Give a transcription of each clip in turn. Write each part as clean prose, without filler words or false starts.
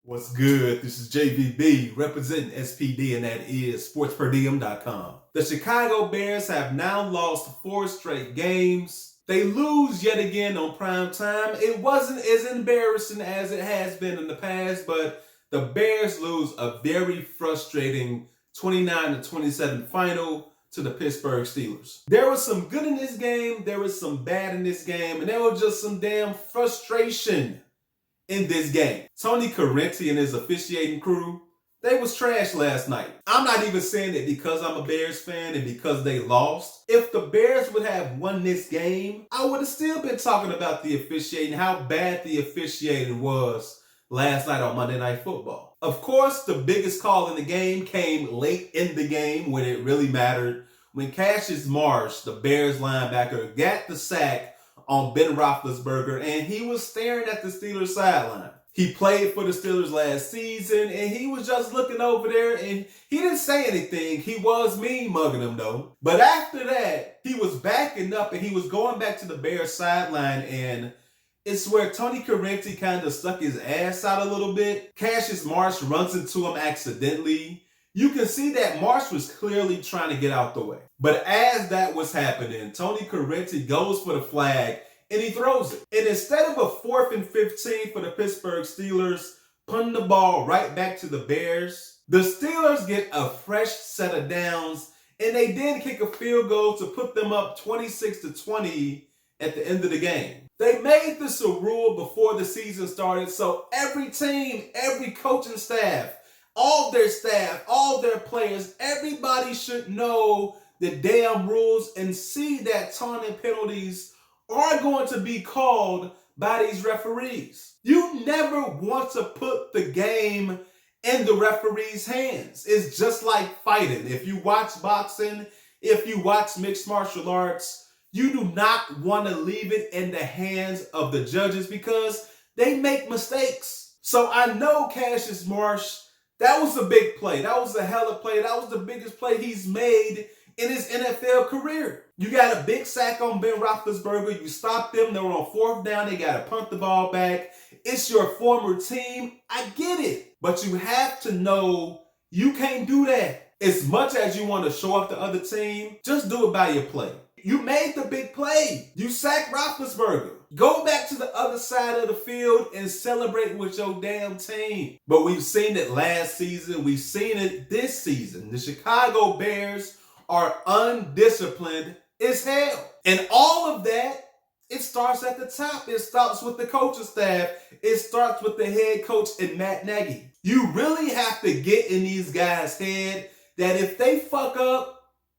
What's good? This is JVB representing SPD, and that is sportsperdiem.com. The Chicago Bears have now lost 4 straight games. They lose yet again on prime time. It wasn't as embarrassing as it has been in the past, but the Bears lose a very frustrating 29-27 final to the Pittsburgh Steelers. There was some good in this game, there was some bad in this game, and there was just some damn frustration in this game. Tony Correnti and his officiating crew, they was trash last night. I'm not even saying it because I'm a Bears fan and because they lost. If the Bears would have won this game, I would have still been talking about the officiating, how bad the officiating was last night on Monday Night Football. Of course, the biggest call in the game came late in the game when it really mattered, when Cassius Marsh, the Bears linebacker, got the sack on Ben Roethlisberger, and he was staring at the Steelers sideline. He played for the Steelers last season, and he was just looking over there, and he didn't say anything. He was mean mugging him, though. But after that, he was backing up, and he was going back to the Bears sideline, and it's where Tony Correnti kind of stuck his ass out a little bit. Cassius Marsh runs into him accidentally. You can see that Marsh was clearly trying to get out the way. But as that was happening, Tony Correnti goes for the flag and he throws it. And instead of a 4th and 15 for the Pittsburgh Steelers, punting the ball right back to the Bears, the Steelers get a fresh set of downs, and they then kick a field goal to put them up 26-20 at the end of the game. They made this a rule before the season started, so every team, every coaching staff, all their players, everybody should know the damn rules and see that taunting penalties are going to be called by these referees. You never want to put the game in the referee's hands. It's just like fighting. If you watch boxing, if you watch mixed martial arts, you do not want to leave it in the hands of the judges because they make mistakes. So I know Cassius Marsh, that was a big play. That was a hell of a play. That was the biggest play he's made in his NFL career. You got a big sack on Ben Roethlisberger. You stop them. They were on 4th down. They got to punt the ball back. It's your former team. I get it. But you have to know you can't do that. As much as you want to show off the other team, just do it by your play. You made the big play. You sacked Roethlisberger. Go back to the other side of the field and celebrate with your damn team. But we've seen it last season. We've seen it this season. The Chicago Bears are undisciplined as hell. And all of that, it starts at the top. It starts with the coaching staff. It starts with the head coach and Matt Nagy. You really have to get in these guys' head that if they fuck up,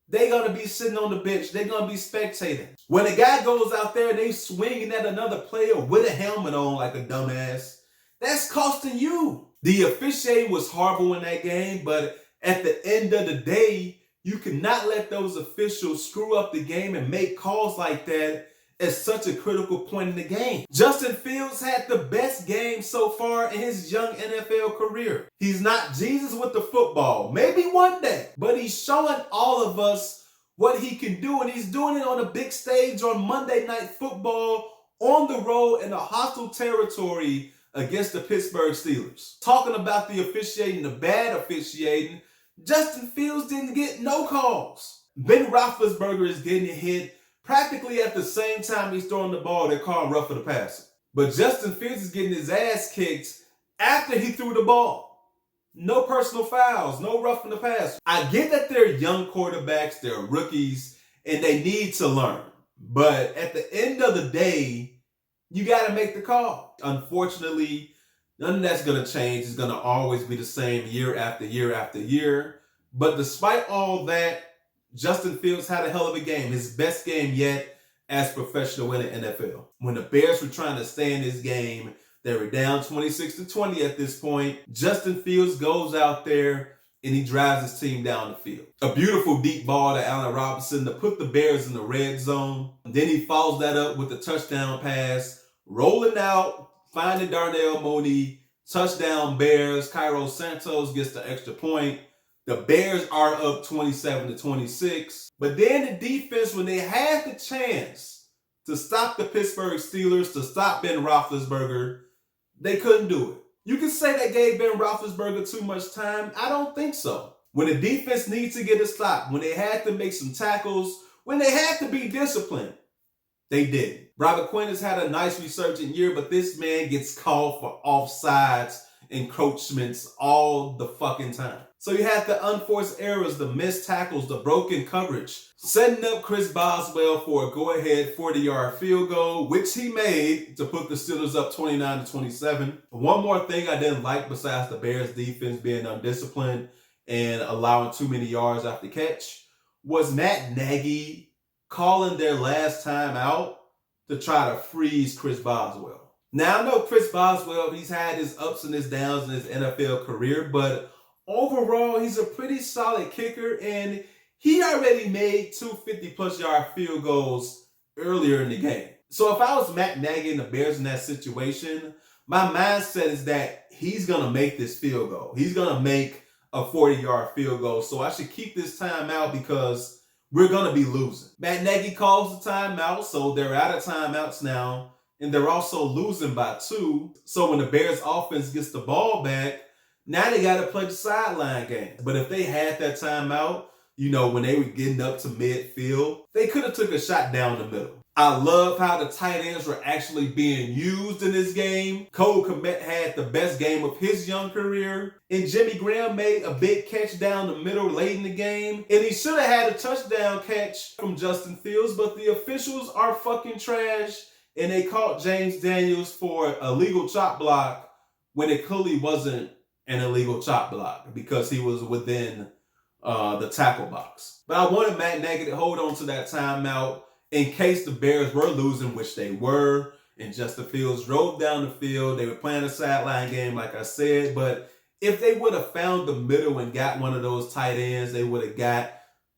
they're going to be sitting on the bench. They're going to be spectating. When a guy goes out there and they swinging at another player with a helmet on like a dumbass, that's costing you. The officiating was horrible in that game, but at the end of the day, you cannot let those officials screw up the game and make calls like that at such a critical point in the game. Justin Fields had the best game so far in his young NFL career. He's not Jesus with the football. Maybe one day. But he's showing all of us what he can do. And he's doing it on a big stage on Monday Night Football on the road in a hostile territory against the Pittsburgh Steelers. Talking about the officiating, the bad officiating, Justin Fields didn't get no calls. Ben Roethlisberger is getting hit practically at the same time he's throwing the ball. They're calling rough for the passer. But Justin Fields is getting his ass kicked after he threw the ball. No personal fouls, no roughing the passer. I get that they're young quarterbacks, they're rookies, and they need to learn. But at the end of the day, you got to make the call. Unfortunately, none of that's going to change. It's going to always be the same year after year after year. But despite all that, Justin Fields had a hell of a game, his best game yet as professional in the NFL. When the Bears were trying to stay in this game, they were down 26-20 at this point. Justin Fields goes out there and he drives his team down the field. A beautiful deep ball to Allen Robinson to put the Bears in the red zone. And then he follows that up with a touchdown pass, rolling out, finding Darnell Mooney, touchdown Bears. Cairo Santos gets the extra point. The Bears are up 27-26. But then the defense, when they had the chance to stop the Pittsburgh Steelers, to stop Ben Roethlisberger, they couldn't do it. You can say they gave Ben Roethlisberger too much time. I don't think so. When the defense needs to get a stop, when they had to make some tackles, when they had to be disciplined, they didn't. Robert Quinn has had a nice resurgent year, but this man gets called for offsides encroachments all the fucking time. So you had the unforced errors, the missed tackles, the broken coverage, setting up Chris Boswell for a go-ahead 40-yard field goal, which he made to put the Steelers up 29-27. One more thing I didn't like besides the Bears defense being undisciplined and allowing too many yards after catch was Matt Nagy calling their last time out to try to freeze Chris Boswell. Now, I know Chris Boswell, he's had his ups and his downs in his NFL career, but overall, he's a pretty solid kicker, and he already made two 50-plus yard field goals earlier in the game. So if I was Matt Nagy and the Bears in that situation, my mindset is that he's going to make this field goal. He's going to make a 40-yard field goal. So I should keep this timeout because we're going to be losing. Matt Nagy calls the timeout, so they're out of timeouts now. And they're also losing by 2. So when the Bears offense gets the ball back, now they got to play the sideline game. But if they had that timeout, when they were getting up to midfield, they could have took a shot down the middle. I love how the tight ends were actually being used in this game. Cole Kmet had the best game of his young career. And Jimmy Graham made a big catch down the middle late in the game. And he should have had a touchdown catch from Justin Fields, but the officials are fucking trash. And they caught James Daniels for a legal chop block when it clearly wasn't an illegal chop block because he was within the tackle box. But I wanted Matt Nagy to hold on to that timeout in case the Bears were losing, which they were, and Justin Fields drove down the field. They were playing a sideline game, like I said, but if they would have found the middle and got one of those tight ends, they would have got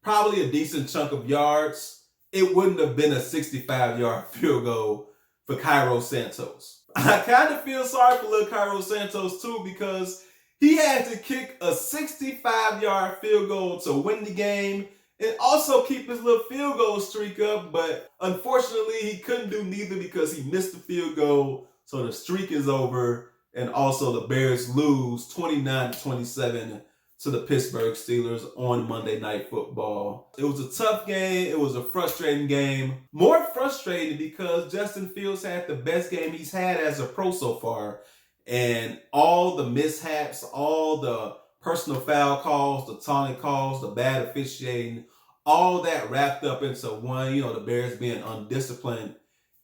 probably a decent chunk of yards. It wouldn't have been a 65-yard field goal for Cairo Santos. I kind of feel sorry for little Cairo Santos too because he had to kick a 65-yard field goal to win the game and also keep his little field goal streak up, but unfortunately he couldn't do neither because he missed the field goal, so the streak is over, and also the Bears lose 29-27 to the Pittsburgh Steelers on Monday Night Football. It was a tough game. It was a frustrating game. More frustrating because Justin Fields had the best game he's had as a pro so far. And all the mishaps, all the personal foul calls, the taunting calls, the bad officiating, all that wrapped up into one, the Bears being undisciplined,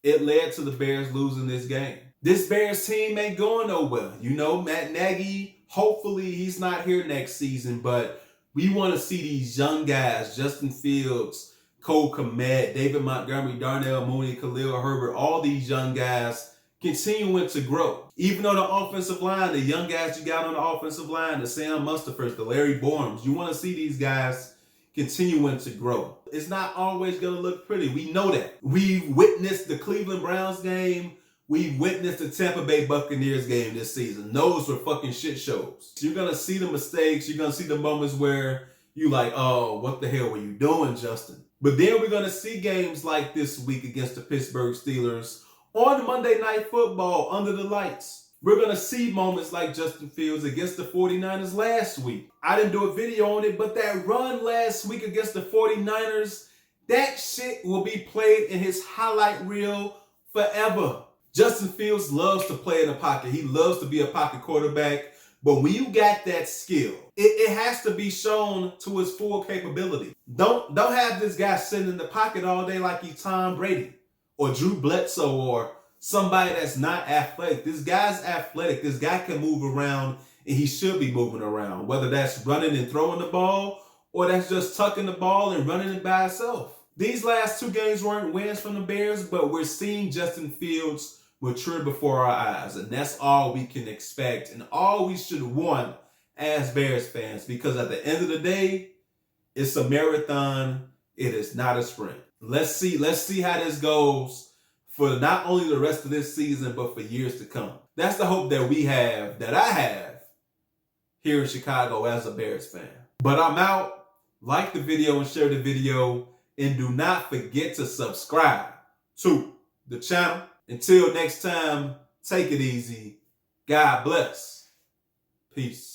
it led to the Bears losing this game. This Bears team ain't going nowhere. Matt Nagy, hopefully he's not here next season, but we want to see these young guys, Justin Fields, Cole Kmet, David Montgomery, Darnell Mooney, Khalil Herbert, all these young guys continuing to grow. Even on the offensive line, the young guys you got on the offensive line, the Sam Mustafers, the Larry Borms, you want to see these guys continuing to grow. It's not always going to look pretty. We know that. We've witnessed the Cleveland Browns game. We've witnessed the Tampa Bay Buccaneers game this season. Those were fucking shit shows. You're going to see the mistakes. You're going to see the moments where you like, oh, what the hell were you doing, Justin? But then we're going to see games like this week against the Pittsburgh Steelers on Monday Night Football under the lights. We're going to see moments like Justin Fields against the 49ers last week. I didn't do a video on it, but that run last week against the 49ers, that shit will be played in his highlight reel forever. Justin Fields loves to play in the pocket. He loves to be a pocket quarterback. But when you got that skill, it has to be shown to his full capability. Don't have this guy sitting in the pocket all day like he's Tom Brady or Drew Bledsoe or somebody that's not athletic. This guy's athletic. This guy can move around, and he should be moving around, whether that's running and throwing the ball or that's just tucking the ball and running it by himself. These last two games weren't wins from the Bears, but we're seeing Justin Fields mature before our eyes, and that's all we can expect and all we should want as Bears fans, because at the end of the day, it's a marathon. It is not a sprint. Let's see how this goes for not only the rest of this season, but for years to come. That's the hope that we have, that I have here in Chicago as a Bears fan. But I'm out. Like the video and share the video, and do not forget to subscribe to the channel. Until next time, take it easy. God bless. Peace.